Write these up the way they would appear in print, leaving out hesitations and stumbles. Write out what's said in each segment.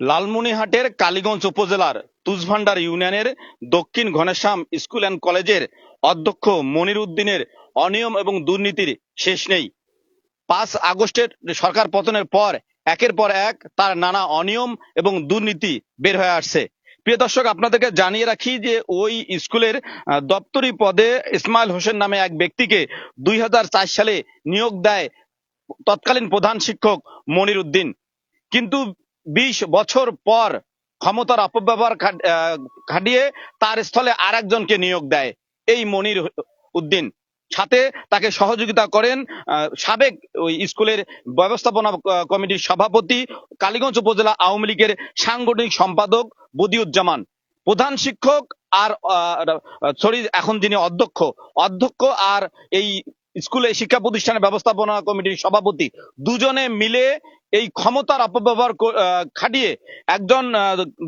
লালমনিরহাটের কালীগঞ্জ উপজেলার তুষভান্ডার ইউনিয়নের দক্ষিণ ঘনশ্যাম স্কুল অ্যান্ড কলেজের অধ্যক্ষ মনির উদ্দিনের অনিয়ম এবং দুর্নীতির শেষ নেই। 5 আগস্টের সরকার পতনের পর একের পর এক তার নানা অনিয়ম এবং দুর্নীতি বের হয়ে আসছে। প্রিয় দর্শক, আপনাদেরকে জানিয়ে রাখি যে ওই স্কুলের দপ্তরি পদে ইসমাইল হোসেন নামে এক ব্যক্তিকে 2004 সালে নিয়োগ দেয় তৎকালীন প্রধান শিক্ষক মনির উদ্দিন। কিন্তু 20 বছর পর ক্ষমতার অপব্যবহার খাটিয়ে তার স্থলে আর একজনকে নিয়োগ দেয় এই মনির উদ্দিন। সাথে তাকে সহযোগিতা করেন সাবেক ওই স্কুলের ব্যবস্থাপনা কমিটির সভাপতি, কালীগঞ্জ উপজেলা আওয়ামী লীগের সাংগঠনিক সম্পাদক বদিউজ্জামান। প্রধান শিক্ষক আর সরি, এখন যিনি অধ্যক্ষ অধ্যক্ষ আর এই স্কুলে শিক্ষা প্রতিষ্ঠানের ব্যবস্থাপনা কমিটির সভাপতি দুজনে মিলে এই ক্ষমতার অপব্যবহার খাটিয়ে একজন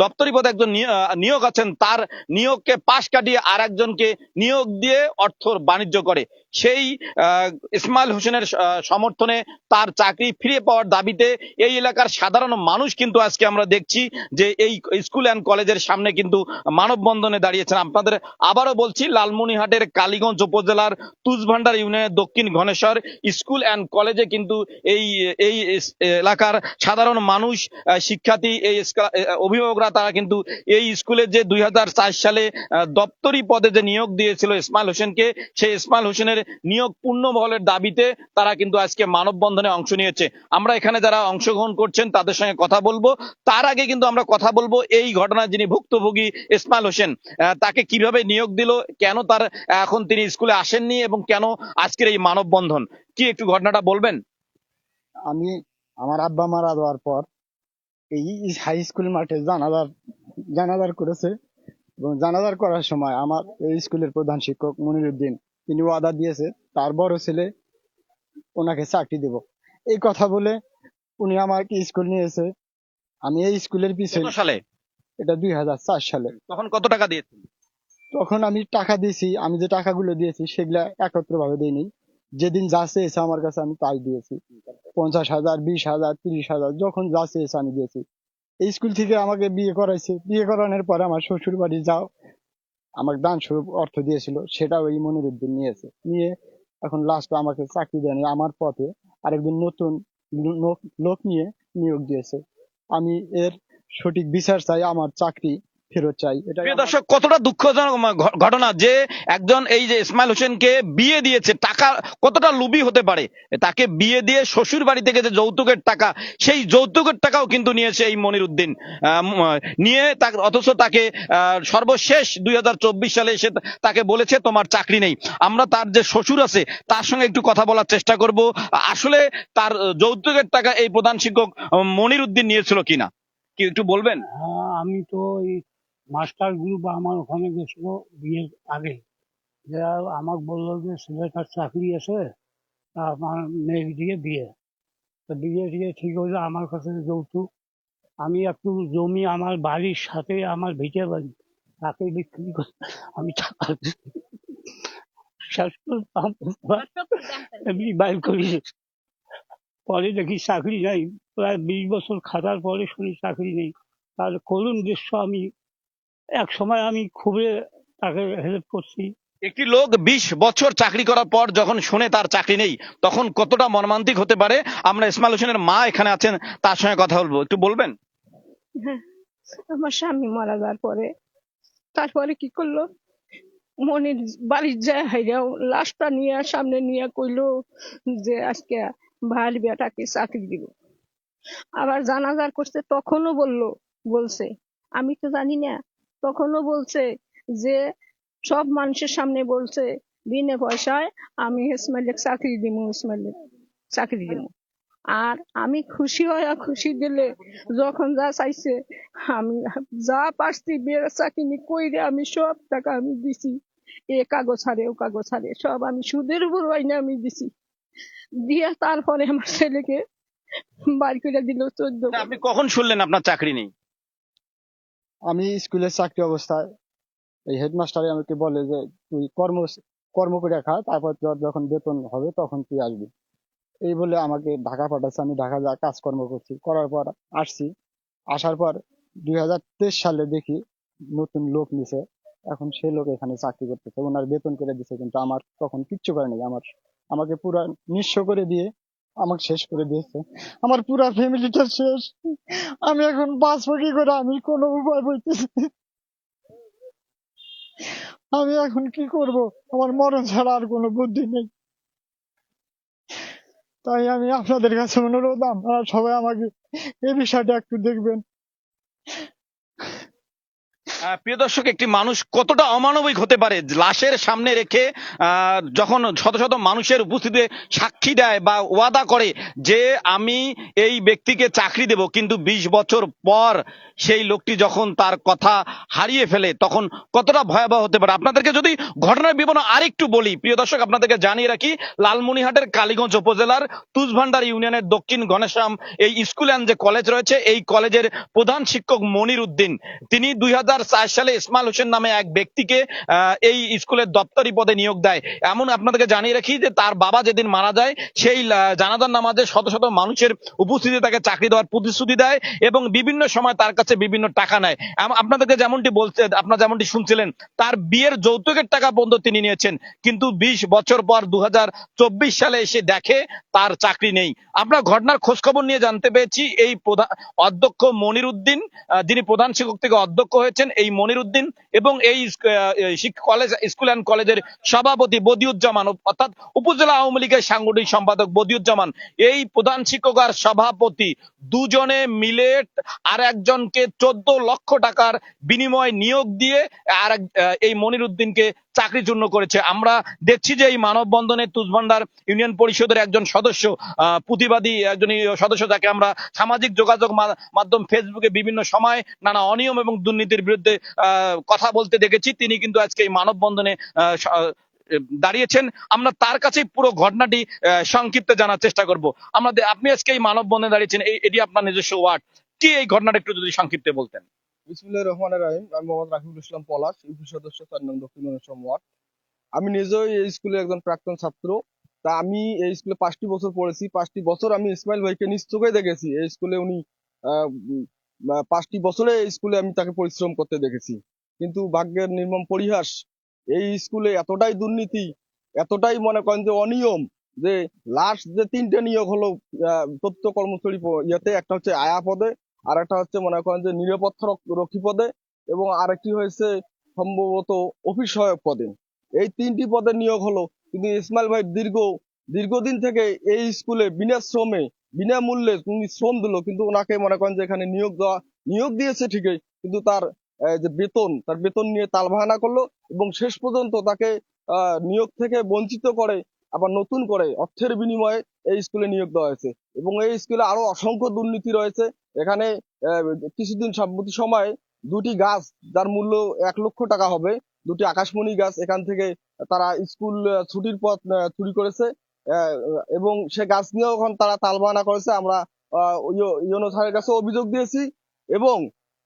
দপ্তরি পদে একজন নিয়োগ আছেন, তার নিয়োগকে পাশ কাটিয়ে আর একজনকে নিয়োগ দিয়ে অর্থ বাণিজ্য করে। সেই ইসমাইল হোসেনের সমর্থনে তার চাকরি ফিরে পাওয়ার দাবিতে এই এলাকার সাধারণ মানুষ কিন্তু আজকে আমরা দেখছি যে এই স্কুল অ্যান্ড কলেজের সামনে কিন্তু মানববন্ধনে দাঁড়িয়েছেন। আপনাদের আবারও বলছি, লালমনিরহাটের কালীগঞ্জ উপজেলার তুষভান্ডার ইউনিয়নের দক্ষিণ ঘনেশ্বর স্কুল অ্যান্ড কলেজে কিন্তু এই এই এলাকার সাধারণ মানুষ, শিক্ষার্থী, এই অভিভাবকরা তারা কিন্তু এই স্কুলে যে 2004 সালে দপ্তরি পদে যে নিয়োগ দিয়েছিল ইসমাইল হোসেনকে, সেই ইসমাইল হোসেনের নিয়োগ পূর্ণ বহালের দাবিতে তারা কিন্তু আজকে মানববন্ধনে অংশ নিয়েছে। আমরা এখানে যারা অংশগ্রহণ করছেন তাদের সঙ্গে কথা বলবো। তার আগে কিন্তু আমরা কথা বলবো এই ঘটনায় যিনি ভুক্তভোগী ইসমাইল হোসেন, তাকে কিভাবে নিয়োগ দিল, কেন তার এখন তিনি স্কুলে আসেননি এবং কেন আজকের এই মানববন্ধন, কি একটু ঘটনাটা বলবেন? আমি আমার আব্বা মারা যাওয়ার পর এই হাই স্কুল মাঠে জানাজার করেছে, এবং জানাজার করার সময় আমার এই স্কুলের প্রধান শিক্ষক মনির উদ্দিন তিনি ওয়াদা দিয়েছে তার বড় ছেলে ওনাকে চাকরি দেব। এই কথা বলে উনি আমাকে স্কুল নিয়েছে। আমি এই স্কুলের পিছনে সালে, এটা 2004 সালে। তখন কত টাকা দিয়েছেন? তখন আমি টাকা দিয়েছি, আমি যে টাকাগুলো দিয়েছি সেগুলা একত্র ভাবে দিইনি। যেদিন যা চেয়েছে আমার কাছে আমি তাই দিয়েছি। 50,000, 20,000, 30,000 যখন যা চেয়েছে আমি দিয়েছি। এই স্কুল থেকে আমাকে বিয়ে করাইছে। বিয়ে করানোর পরে আমার শ্বশুর বাড়ি যাও আমাকে দান স্বরূপ অর্থ দিয়েছিল, সেটা ওই মনির উদ্দিন নিয়ে এখন লাস্টে আমাকে চাকরি দেয়নি। আমার পথে আরেকজন নতুন লোক নিয়ে নিয়োগ দিয়েছে। আমি এর সঠিক বিচার চাই, আমার চাকরি ফেরত চাই। এটা প্রিয় দর্শক, কতটা দুঃখজনক ঘটনা যে একজন এই যে ইসমাইল হোসেনকে বিয়ে দিয়েছে, টাকা কতটা লোভী হতে পারে। তাকে বিয়ে দিয়ে শ্বশুর বাড়ি থেকে যে যৌতুকের টাকা, সেই যৌতুকের টাকাও কিন্তু নিয়েছে এই মনির উদ্দিন। নিয়ে অথচ তাকে সর্বশেষ 2024 সালে এসে তাকে বলেছে তোমার চাকরি নেই। আমরা তার যে শ্বশুর আছে তার সঙ্গে একটু কথা বলার চেষ্টা করব, আসলে তার যৌতুকের টাকা এই প্রধান শিক্ষক মনির উদ্দিন নিয়েছিল কিনা, কি একটু বলবেন? হ্যাঁ, আমি তো এই মাস্টার গ্রুপ আমার ওখানে গেছিল বিয়ের আগে, যে আমাকে বললো যে ছেলেটার চাকরি আছে, তা আমার মেয়ের দিয়ে বিয়ে। তো বিয়ে দিয়ে ঠিক হইলো, আমার কাছে যৌতুক আমি একটু জমি আমার বাড়ির সাথে আমার ভিটে বাড়ি তাকে বিক্রি করে আমি টাকা শেষ করতাম, এমনি বাইর করি। পরে দেখি চাকরি নাই, প্রায় 20 বছর খাটার পরে শুনি চাকরি নেই। তার করুণ দৃশ্য আমি এক সময় আমি খুবই তাকে হেল্প করছি। একটি লোক 20 বছর চাকরি করার পর যখন শুনে তার চাকরি নেই, তখন কতটা মর্মান্তিক হতে পারে। আমরা ইসমাইল হোসেনের মা এখানে আছেন, তার সঙ্গে কথা বলবো, একটু বলবেন? হ্যাঁ, আমার স্বামী মারা যাওয়ার পরে তারপরে কি করলো, মনির বাড়ির যায় হাইরাও লাশটা নিয়ে সামনে নিয়ে কইলো যে আজকে ভাইয়ের বেটাকে চাকরি দিব। আবার জানাজার করছে, তখনও বলছে আমি তো জানি না, তখনও বলছে যে সব মানুষের সামনে বলছে বিনা পয়সায় আমি ইসমাইলের চাকরি দিব, ইসমাইলের চাকরি দিব। আর আমি খুশি হয়ে খুশি দিলে যখন যা চাইছে আমি যা পারছি বেচা কিনি কইরে আমি সব টাকা আমি দিছি। এ কাগজ হারে ও কাগজ হারে সব আমি সুদের উপর আইনে আমি দিছি। দিয়ে তারপরে আমার ছেলেকে বাড়ি করে দিল 14। আপনি কখন শুনলেন আপনার চাকরি নেই? আমি স্কুলের চাকরি অবস্থায় এই হেডমাস্টার আমাকে বলে যে তুই কর্ম করে খা, তারপর তোর যখন বেতন হবে তখন তুই আসবি। এই বলে আমাকে ঢাকা পাঠাচ্ছে। আমি ঢাকা যা কাজকর্ম করছি, করার পর আসছি। আসার পর 2023 সালে দেখি নতুন লোক নিছে, এখন সে লোক এখানে চাকরি করতেছে, ওনার বেতন করে দিছে, কিন্তু আমার তখন কিচ্ছু করে নাই। আমাকে পুরা নিঃস্ব করে দিয়ে আমাকে শেষ করে দিয়েছে। আমার পুরা ফ্যামিলিটা শেষ। আমি এখন বাঁচবো কি করে, আমি কোনো উপায় বলতেছি। আমি এখন কি করব, আমার মরণ ছাড়া আর কোনো বুদ্ধি নেই। তাই আমি আপনাদের কাছে অনুরোধ, আপনারা সবাই আমাকে এই বিষয়টা একটু দেখবেন। প্রিয় দর্শক, একটি মানুষ কতটা অমানবিক হতে পারে, লাশের সামনে রেখে যখন শত শত মানুষের উপস্থিতিতে সাক্ষী দেয় বা ওয়াদা করে যে আমি এই ব্যক্তিকে চাকরি দেব, কিন্তু 20 বছর পর সেই লোকটি যখন তার কথা হারিয়ে ফেলে তখন কতটা ভয়াবহ হতে পারে। আপনাদেরকে যদি ঘটনার বিবরণ আরেকটু বলি প্রিয় দর্শক, আপনাদেরকে জানিয়ে রাখি, লালমনিরহাটের কালীগঞ্জ উপজেলার তুষভান্ডার ইউনিয়নের দক্ষিণ ঘনেশ্যাম এই স্কুল অ্যান্ড যে কলেজ রয়েছে, এই কলেজের প্রধান শিক্ষক মনির উদ্দিন, তিনি 2004 সালে ইসমাইল হোসেন নামে এক ব্যক্তিকে এই স্কুলের দপ্তরি পদে নিয়োগ দেয়। এমন আপনাদেরকে জানিয়ে রাখি যে তার বাবা যেদিন মারা যায়, সেই জানাজার নামাজে শত শত মানুষের উপস্থিতিতে তাকে চাকরি দেওয়ার প্রতিশ্রুতি দেয় এবং বিভিন্ন সময় তার কাছে বিভিন্ন টাকা নেয়। আপনাদেরকে যেমনটি বলছে, আপনারা যেমনটি শুনছিলেন, তার বিয়ের যৌতুকের টাকা পর্যন্ত তিনি নিয়েছেন, কিন্তু 20 বছর পর 2024 সালে এসে দেখে তার চাকরি নেই। আমরা ঘটনার খোঁজ খবর নিয়ে জানতে পেরেছি এই অধ্যক্ষ মনির উদ্দিন, যিনি প্রধান শিক্ষক থেকে অধ্যক্ষ হয়েছেন, এই মনির উদ্দিন এবং এই কলেজ স্কুল অ্যান্ড কলেজের সভাপতি বদিউজ্জামান, অর্থাৎ উপজেলা আওয়ামী লীগের সাংগঠনিক সম্পাদক বদিউজ্জামান, এই প্রধান শিক্ষক আর সভাপতি দুজনে মিলে আর একজনকে 14 লক্ষ টাকার বিনিময়ে নিয়োগ দিয়ে এই মনির উদ্দিনকে চাকরিচূর্ণ করেছে। আমরা দেখছি যে এই মানববন্ধনে তুষভান্ডার ইউনিয়ন পরিষদের একজন সদস্য, প্রতিবাদী একজন সদস্য, যাকে আমরা সামাজিক যোগাযোগ মাধ্যম ফেসবুকে বিভিন্ন সময় নানা অনিয়ম এবং দুর্নীতির বিরুদ্ধে কথা বলতে দেখেছি, তিনি কিন্তু আজকে এই মানববন্ধনে দাঁড়িয়েছেন। আমরা তার কাছে পুরো ঘটনাটি সংক্ষিপ্ত জানার চেষ্টা করব। আপনি আজকে এই মানববন্ধনে দাঁড়িয়েছেন, এটি আপনার নিজস্ব ওয়ার্ড, কি এই ঘটনাটা একটু যদি সংক্ষিপ্তে বলতেন। বিসমিল্লাহির রহমানির রহিম। আমি মোহাম্মদ রাকিবুল ইসলাম পলাশ, ইউপি সদস্য 4 নং দক্ষিণ ঘনেশ্যাম ওয়ার্ড। আমি নিজেও এই স্কুলে একজন প্রাক্তন ছাত্র। তা আমি এই স্কুলে 5টি বছর পড়েছি। 5টি বছর আমি ইসমাইল ভাইকে নিজ চোখে দেখেছি। এই স্কুলে উনি 5টি বছরে এই স্কুলে আমি তাকে পরিশ্রম করতে দেখেছি। কিন্তু ভাগ্যের নির্মম পরিহাস, এই স্কুলে এতটাই দুর্নীতি, এতটাই মনে করেন যে অনিয়ম, যে লাস্ট যে 3টে নিয়োগ হলো তথ্য কর্মচারী ইয়েতে, একটা হচ্ছে আয়া পদে, আর একটা হচ্ছে মনে করেন যে নিরাপত্তা রক্ষী পদে, এবং আরেকটি হয়েছে সম্ভবত অফিস সহায়ক পদে। এই 3টি পদে নিয়োগ হলো, কিন্তু ইসমাইল ভাই দীর্ঘদিন থেকে এই স্কুলে বিনা শ্রমে বিনামূল্যে উনি শ্রম দিল, কিন্তু ওনাকে মনে করেন যে এখানে নিয়োগ দিয়েছে ঠিকই, কিন্তু তার যে তার বেতন নিয়ে তালবাহানা করলো এবং শেষ পর্যন্ত তাকে নিয়োগ থেকে বঞ্চিত করে আবার নতুন করে অর্থের বিনিময়ে এই স্কুলে নিয়োগ দেওয়া হয়েছে। এবং এই স্কুলে আরো অসংখ্য দুর্নীতি রয়েছে। এখানে কিছুদিন সাম্প্রতিক সময়ে 2টি গাছ, যার মূল্য 1 লক্ষ টাকা হবে, 2টি আকাশমণি গাছ এখান থেকে তারা স্কুল ছুটির পথ চুরি করেছে, এবং সে গাছ নিয়েও এখন তারা তালবাহানা করেছে। আমরা ইউনো স্যারের কাছে অভিযোগ দিয়েছি। এবং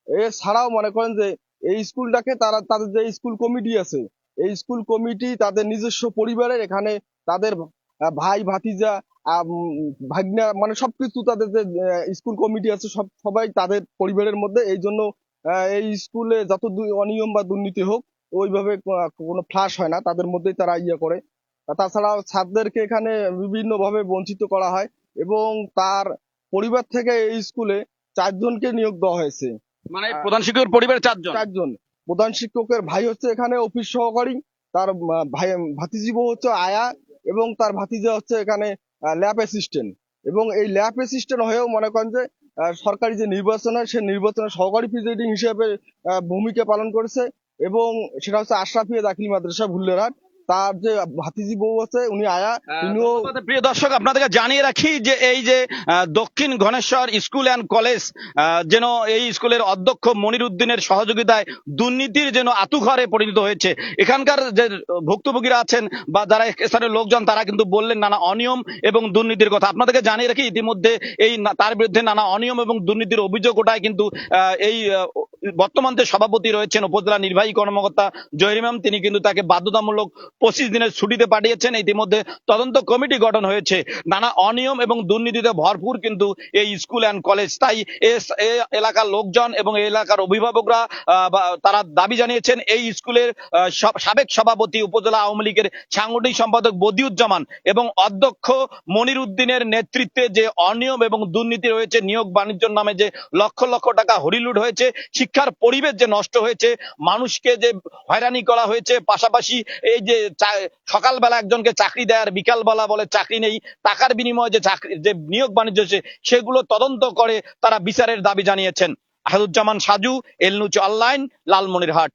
এছাড়াও মনে করেন যে এই স্কুলটাকে তাদের যে স্কুল কমিটি আছে, এই স্কুল কমিটি তাদের নিজস্ব পরিবারের, এখানে তাদের ভাই ভাতিজা ভাগ্না, মানে সবকিছু তাদের যে স্কুল কমিটি আছে সবাই তাদের পরিবারের মধ্যে। এই জন্য এই স্কুলে যত অনিয়ম বা দুর্নীতি হোক, ওইভাবে কোনো ফ্লাশ হয় না, তাদের মধ্যেই তারা করে। তাছাড়াও ছাত্রদেরকে এখানে বিভিন্ন ভাবে বঞ্চিত করা হয়, এবং তার পরিবার থেকে এই স্কুলে 4 জনকে নিয়োগ দেওয়া হয়েছে। মানে প্রধান শিক্ষকের পরিবারে 4 জন। 4 জন। প্রধান শিক্ষকের ভাই হচ্ছে এখানে অফিস সহকারী, তার ভাই ভাতিজি বউ হচ্ছে আয়া, এবং তার ভাতিজা হচ্ছে এখানে ল্যাব অ্যাসিস্ট্যান্ট। এবং এই ল্যাব অ্যাসিস্ট্যান্ট হয়েও মনে করেন যে সরকারি যে নির্বাচন হয়, সে নির্বাচনে সহকারী প্রিজাইডিং হিসেবে ভূমিকা পালন করেছে। এবং সেটা হচ্ছে আশরাফিয়া দাখিল মাদ্রাসা ভুল্লেরহাট। তার যে ভাতিজি বউ আছে উনি আয়া, তিনিও। প্রিয় দর্শক, আপনাদেরকে জানিয়ে রাখি যে এই যে দক্ষিণ ঘনেশ্বর স্কুল অ্যান্ড কলেজ, যেন এই স্কুলের অধ্যক্ষ মনির উদ্দিনের সহযোগিতায় দুর্নীতির যেন আতুঘরে পরিণত হয়েছে। এখানকার যে ভুক্তভোগীরা আছেন বা যারা স্থানীয় লোকজন, তারা কিন্তু বললেন নানা অনিয়ম এবং দুর্নীতির কথা। আপনাদেরকে জানিয়ে রাখি ইতিমধ্যে তার বিরুদ্ধে নানা অনিয়ম এবং দুর্নীতির অভিযোগ ওঠায় কিন্তু এই বর্তমান যে সভাপতি রয়েছেন উপজেলা নির্বাহী কর্মকর্তা জহির ইমাম, তিনি কিন্তু তাকে বাধ্যতামূলক 25 দিনের ছুটিতে পাঠিয়েছেন। ইতিমধ্যে তদন্ত কমিটি গঠন হয়েছে। নানা অনিয়ম এবং দুর্নীতিতে ভরপুর কিন্তু এই স্কুল অ্যান্ড কলেজ। তাই এই এলাকার লোকজন এবং এই এলাকার অভিভাবকরা তারা দাবি জানিয়েছেন এই স্কুলের সাবেক সভাপতি উপজেলা আওয়ামী লীগের সাংগঠনিক সম্পাদক বদিউজ্জামান এবং অধ্যক্ষ মনির উদ্দিনের নেতৃত্বে যে অনিয়ম এবং দুর্নীতি রয়েছে, নিয়োগ বাণিজ্যের নামে যে লক্ষ লক্ষ টাকা হরিলুট হয়েছে, শিক্ষার পরিবেশ যে নষ্ট হয়েছে, মানুষকে যে হয়রানি করা হয়েছে, পাশাপাশি এই যে সকালবেলা একজনকে চাকরি দেয় আর বিকালবেলা বলে চাকরি নেই, টাকার বিনিময়ে যে চাকরি যে নিয়োগ বাণিজ্য হচ্ছে সেগুলো তদন্ত করে তারা বিচারের দাবি জানিয়েছেন। আহাদুজ্জামান সাজু, এল নিউজ অনলাইন, লালমনিরহাট।